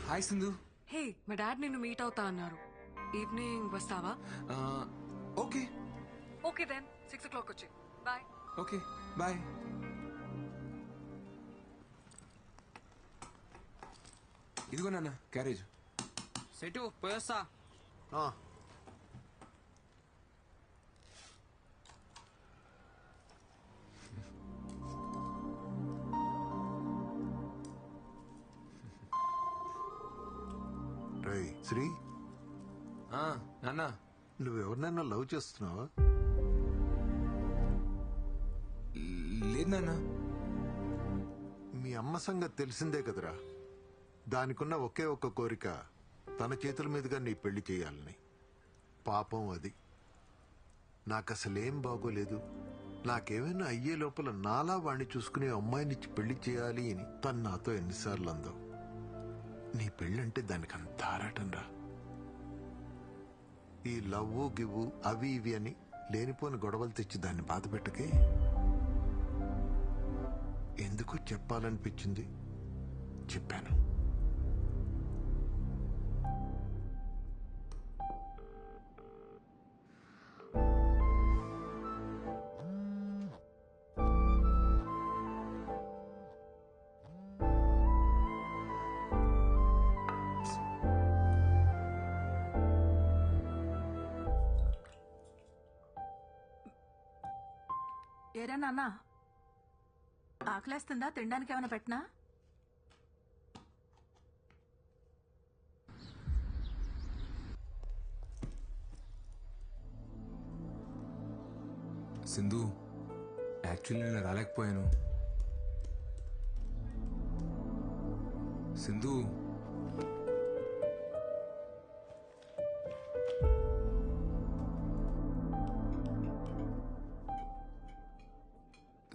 Hi Sindhu. హే, మా dad నిన్ను meet అవుతా అన్నారు. ఈవినింగ్ వస్తావా? ఓకే ఓకే దెన్ 6 o'clock వచ్చి. బాయ్. Okay bye. ఇదిగో నాన్న క్యారేజ్. సెటు పోయొస్తా. శ్రీ, నాన్న నువ్వెవరినైనా లవ్ చేస్తున్నావా? లేదు నాన్న. మీ అమ్మ సంగతి తెలిసిందే కదరా. దానికున్న ఒకే ఒక్క కోరిక తన చేతుల మీదుగా నీ పెళ్లి చేయాలని. పాపం అది. నాకసలేం బాగోలేదు. నాకేమైనా అయ్యే లోపల నాలా వాణ్ణి చూసుకునే అమ్మాయినిచ్చి పెళ్లి చేయాలి అని తను నాతో ఎన్నిసార్లు అందో. నీ పెళ్ళంటే దానికి అంత ఆరాటం రా. ఈ లవ్వు గివ్వు అవి ఇవి అని లేనిపోని గొడవలు తెచ్చి దాన్ని బాధ పెట్టకే. ఎందుకు చెప్పాలనిపించింది చెప్పాను. ఏరా నాన్న, ఆకలేస్తుందా? తినడానికి ఏమైనా పెట్టినా? సింధు, యాక్చువల్లీ నేను రాలేకపోయాను. సింధు,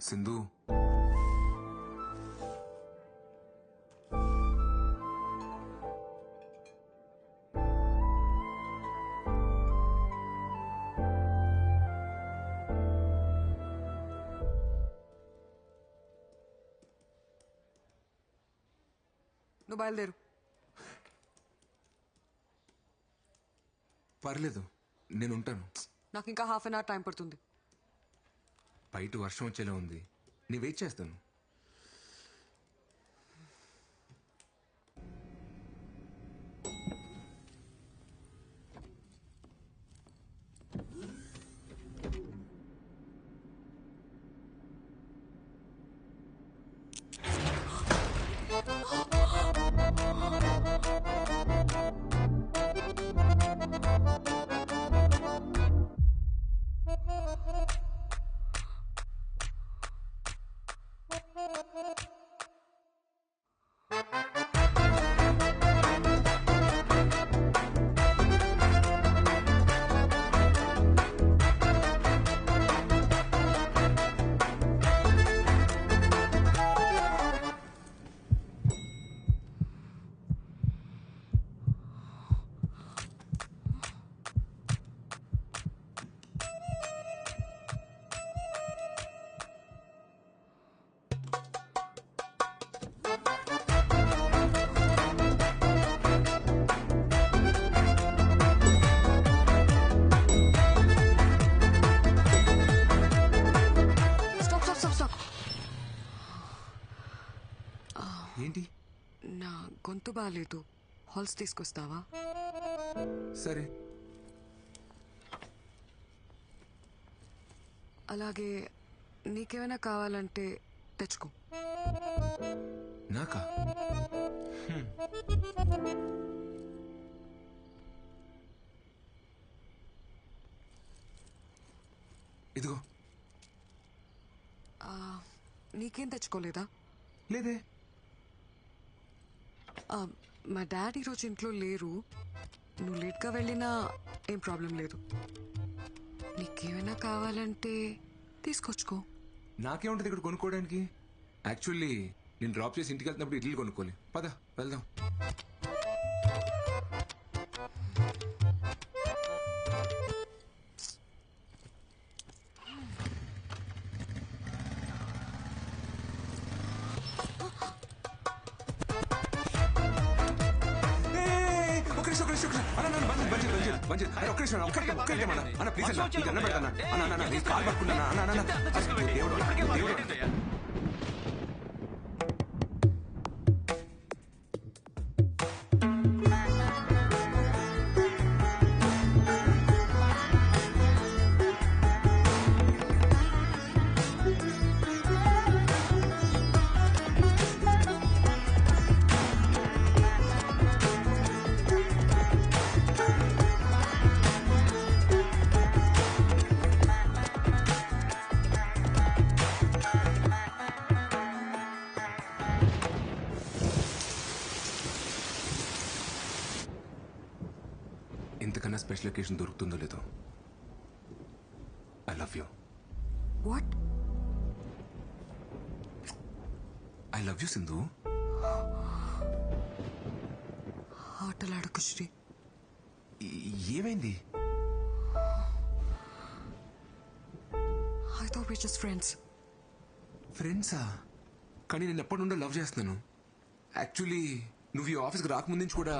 సింధు, నువ్వు బయలుదేరు. పర్లేదు నేను ఉంటాను. నాకు ఇంకా హాఫ్ అన్ అవర్ టైం పడుతుంది. బయట వర్షం వచ్చేలా ఉంది. నేను వెయిట్ చేస్తాను. ఏంటి? నా గొంతు బాగాలేదు. హాల్స్ తీసుకొస్తావా? సరే. అలాగే నీకేమైనా కావాలంటే తెచ్చుకో. నాకా? ఇదిగో. నీకేం తెచ్చుకోలేదా? లేదే. మా డాడీ ఈరోజు ఇంట్లో లేరు. నువ్వు లేట్గా వెళ్ళినా ఏం ప్రాబ్లం లేదు. నీకేమైనా కావాలంటే తీసుకొచ్చుకో. నాకేముంటుంది ఇక్కడ కొనుక్కోవడానికి? యాక్చువల్లీ నేను డ్రాప్ చేసి ఇంటికి వెళ్తున్నప్పుడు ఇడ్లీ కొనుక్కోలే. పద వెళ్దాం. మంచిది. అరే, ఒక్క నిమిషం, ఒక్క నిమిషం అన్న. అన్న ప్లీజ్ అన్న, నీకు దండం పెడతాను అన్న. అన్న నీ కాలు పట్టుకున్నా అన్న. దేవుడు. ఇంతకన్నా స్పెషల్ ఒకేషన్ దొరుకుతుందో లేదో. I love you. What? I love you Sindhu. ఆటలాడకు శ్రీ. ఏమైంది? I thought we just friends. ఫ్రెండ్సా? కానీ నేను ఎప్పటి నుండో లవ్ చేస్తున్నాను. యాక్చువల్లీ నువ్వు ఈ ఆఫీస్కి రాకముందు నుంచి కూడా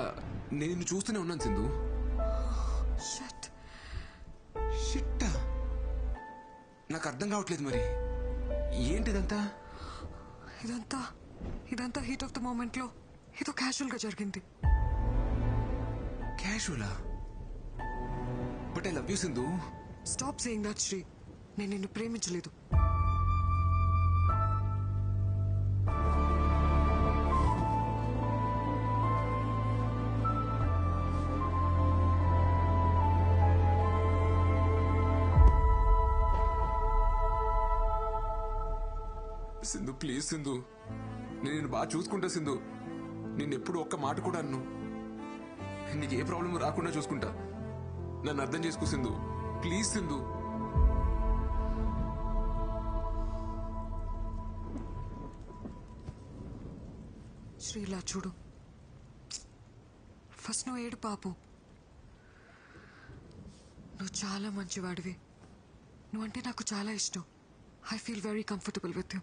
నేను నిన్ను చూస్తూనే ఉన్నాను సింధు. షట్. షిట్. నాకు అర్థం కావట్లేదు మరి ఏంటిదంతా. ఇదంతా హీట్ ఆఫ్ ద మూమెంట్ లో ఏదో క్యాజువల్ గా జరిగింది. క్యాజువలా? But I love you Sindhu. Stop saying that Sri. నేను నిన్ను ప్రేమించలేదు. సింధు ప్లీజ్ సింధు, నేను నిన్ను బాగా చూసుకుంటా సింధు. నేను ఎప్పుడు ఒక్క మాట కూడా అన్ను. నీకు ఏ ప్రాబ్లం రాకుండా చూసుకుంటా. నన్ను అర్థం చేసుకో సింధు, ప్లీజ్ సింధు. శ్రీ ఇలా చూడు. ఫస్ట్ నువ్వు ఏడు పాపు. నువ్వు చాలా మంచివాడివి. నువ్వంటే నాకు చాలా ఇష్టం. I feel very comfortable with you.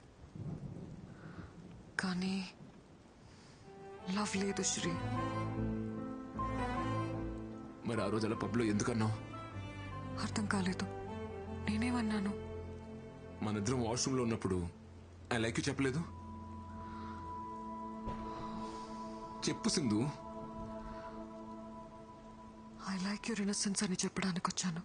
కానీ లవ్ లేదు శ్రీ. మరి ఆ రోజు అలా పబ్లో ఎందుకన్నావు? అర్థం కాలేదు. నేనేమన్నాను? మనిద్దరం వాష్రూమ్లో ఉన్నప్పుడు ఐ లైక్ యూ చెప్పలేదు? చెప్పు Sindhu. I like your innocence అని చెప్పడానికి వచ్చాను.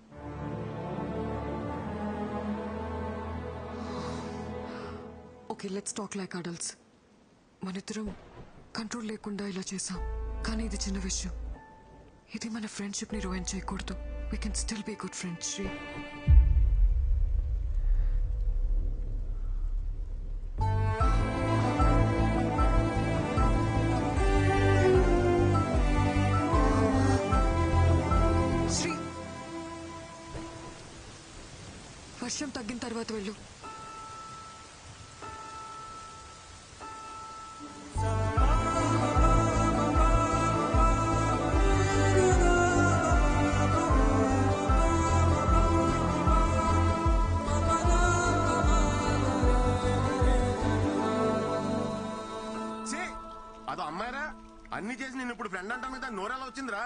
Okay, let's talk like adults. మనిద్దరం కంట్రోల్ లేకుండా ఇలా చేసాం. కానీ ఇది చిన్న విషయం. ఇది మన ఫ్రెండ్షిప్ ని రూయిన్ చేయకూడదు. We can still be good friends Sri. Sri, వర్షం తగ్గిన తర్వాత వెళ్ళు. అదో అమ్మాయిరా, అన్ని చేసి నేను ఇప్పుడు ఫ్రెండ్ అంటాను కదా, నోరెలా వచ్చిందిరా?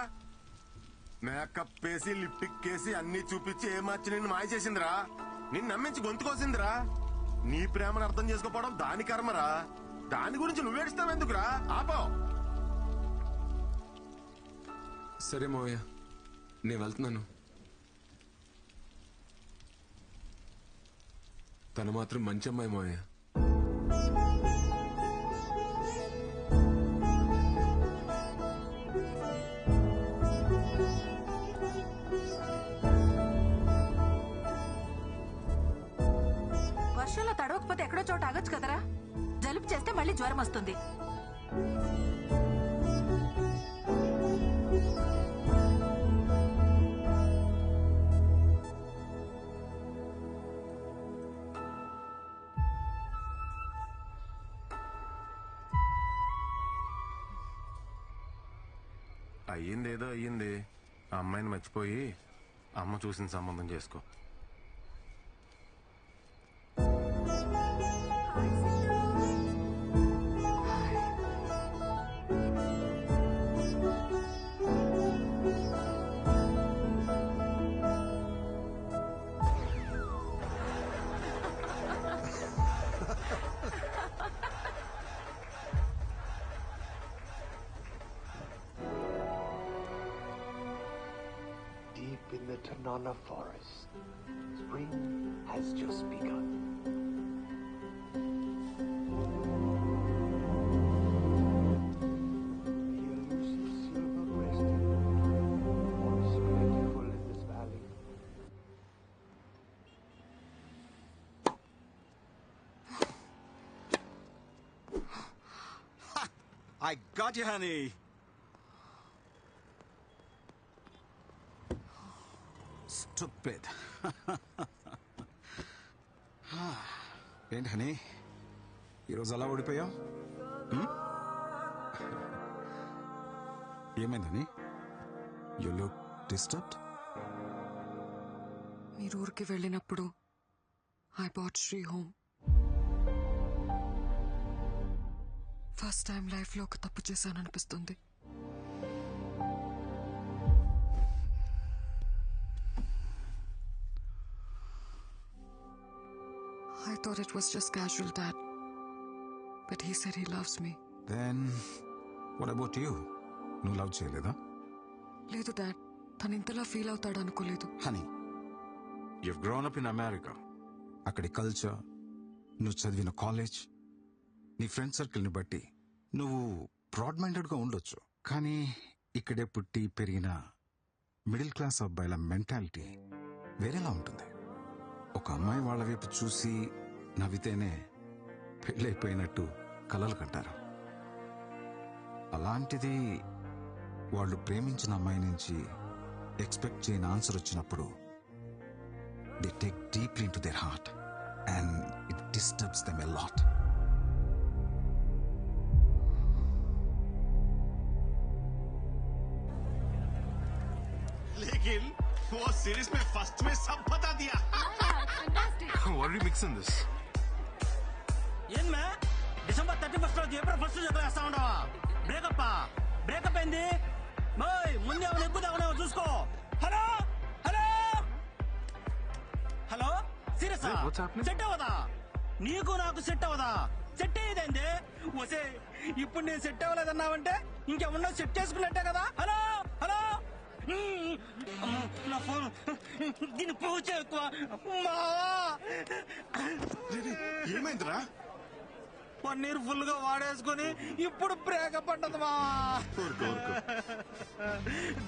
మేకప్ వేసి లిప్టిక్ వేసి అన్ని చూపించి ఏమార్చి నిన్ను మాయ చేసిందిరా. నిన్ను నమ్మించి గొంతుకోసిందిరా. నీ ప్రేమను అర్థం చేసుకోపోవడం దాని కర్మరా. దాని గురించి నువ్వేడుస్తావెందుకురా? ఆపో. సరే మావయ్య, నేను వెళ్తున్నాను. తను మాత్రం మంచి అమ్మాయి మావయ్య. వర్షంలో తడవకపోతే ఎక్కడో చోట ఆగొచ్చు కదరా. జలుబు చేస్తే మళ్ళీ జ్వరం వస్తుంది. అయ్యిందేదో అయ్యింది. ఆ అమ్మాయిని మర్చిపోయి అమ్మ చూసిన సంబంధం చేసుకో. Tanana Forest. Spring has just begun. The elusive silver-breasted once plentiful in this valley. I got you, honey. Stupid. ఏంటి హనీ ఈరోజు అలా ఓడిపోయావు ఏమైంది హనీ యు లుక్ డిస్టర్బ్డ్ మీరు ఊరికి వెళ్ళినప్పుడు I bought Sri home. First time లైఫ్లో ఒక తప్పు చేశాననిపిస్తుంది. I thought it was just casual, Dad. But he said he loves me. Then, what about you? నువ్వు లవ్ చేయలేదా? లేదు డాడ్, తను ఇంతలా ఫీల్ అవుతాడు అనుకోలేదు. Honey, you've grown up in America. అక్కడి కల్చర్, నువ్వు చదివిన కాలేజ్, నీ ఫ్రెండ్ సర్కిల్ని బట్టి నువ్వు బ్రాడ్ మైండెడ్గా ఉండొచ్చు. కానీ ఇక్కడే పుట్టి పెరిగిన మిడిల్ క్లాస్ అబ్బాయిల మెంటాలిటీ వేరేలా ఉంటుంది. ఒక అమ్మాయి వాళ్ళ వైపు చూసి నవ్వితేనే పెళ్ళైపోయినట్టు కలలు కంటారు. అలాంటిది వాళ్ళు ప్రేమించిన అమ్మాయి నుంచి ఎక్స్పెక్ట్ చేయని ఆన్సర్ వచ్చినప్పుడు they take deeply in to their heart and it disturbs them a lot. लेकिन वो सीरीज में फर्स्ट में सब बता दिया. What are you mixing this? ఏం మే డిసెంబర్ 31 రోజు ఏప్రిల్ 1 చదివేస్తా ఉండవా? బ్రేకప్ అయింది. ముందే ఎవరు ఎక్కువ చూసుకో. Hello hello hello serious Hey, what's happening? Set అవ్వదా? నీకు నాకు సెట్ అవ్వదా? సెట్ అయ్యేదండి. వసే ఇప్పుడు నేను సెట్ అవ్వలేదన్నావంటే ఇంకేమన్నా సెట్ చేసుకున్నట్టే కదా. హలో హలో నా ఫోన్ దీన్ని పూజ ఎక్కువ. ఏమైందిరా? పన్నీర్ ఫుల్ గా వాడేసుకుని ఇప్పుడు బ్రేకప్ అంటది మా.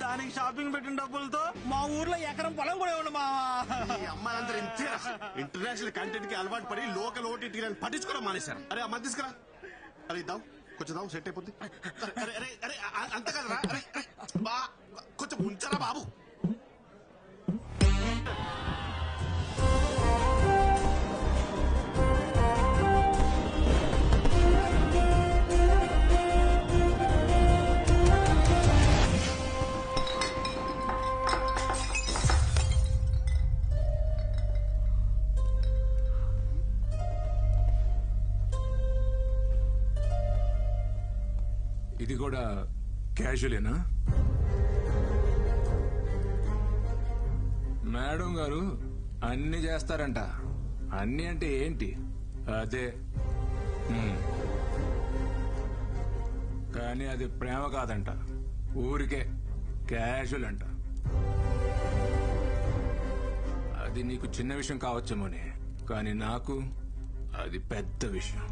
దానికి షాపింగ్ పెట్టిన డబ్బులతో మా ఊర్లో ఎకరం పొలం కూడా ఇవ్వండి మా. ఈ అమ్మాయిలందరూ ఇంతేరా. ఇంటర్నేషనల్ కంటెంట్ కి అలవాటు పడి లోకల్ ఓటీటీ పట్టించుకోవడం మానేశారు. అరే ఆ మధ్య తీసుకురా. అరే ఇద్దాం కొంచెం దాం సెట్ అయిపోద్ది. అరే అరే అరే అంత కదరా. అరే బా కొంచెం ఉంచరా బాబు. ఇది కూడా క్యాజువలేనా? మేడం గారు అన్ని చేస్తారంట. అన్ని అంటే ఏంటి? అదే కానీ అది ప్రేమ కాదంట, ఊరికే క్యాజువల్ అంట. అది నీకు చిన్న విషయం కావచ్చేమోనే, కానీ నాకు అది పెద్ద విషయం.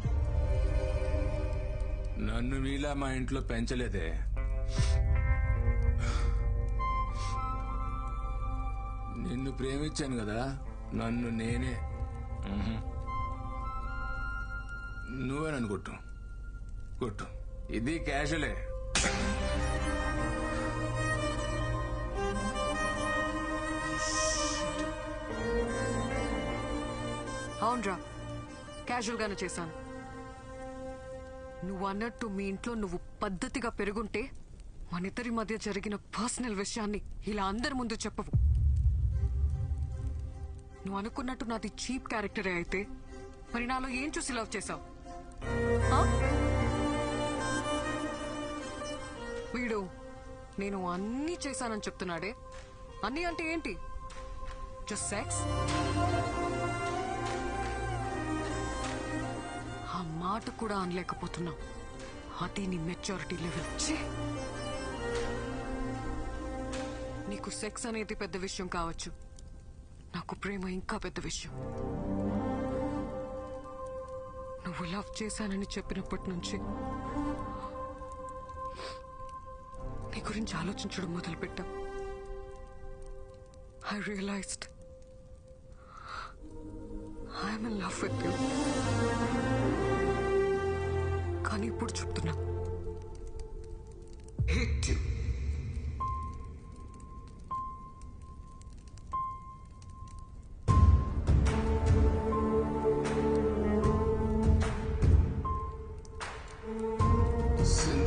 నన్ను మీలా మా ఇంట్లో పెంచలేదే. నిన్ను ప్రేమించాను కదా, నన్ను నేనే. నువ్వే నన్ను కొట్టు. ఇది క్యాషువలే. అవునరా, క్యాజువల్ గానే చేశాను. నువ్వు అన్నట్టు మీ ఇంట్లో నువ్వు పద్ధతిగా పెరుగుంటే మనిద్దరి మధ్య జరిగిన పర్సనల్ విషయాన్ని ఇలా అందరి ముందు చెప్పవు. నువ్వు అనుకున్నట్టు నాది చీప్ క్యారెక్టరే అయితే మరి నాలో ఏం చూసి లవ్ చేశావు? వీడు నేను అన్నీ చేశానని చెప్తున్నాడే. అన్నీ అంటే ఏంటి? Just sex? ఆ మాట కూడా అనలేకపోతున్నావు. అది నీ మెచ్యూరిటీ లెవెల్. నీకు సెక్స్ అనేది పెద్ద విషయం కావచ్చు, నాకు ప్రేమ ఇంకా పెద్ద విషయం. నువ్వు లవ్ చేశానని చెప్పినప్పటి నుంచి నీ గురించి ఆలోచించడం మొదలుపెట్టా. I realised I'm in love with you. కానీ ఇప్పుడు చెప్తున్నా, hate you. సింధు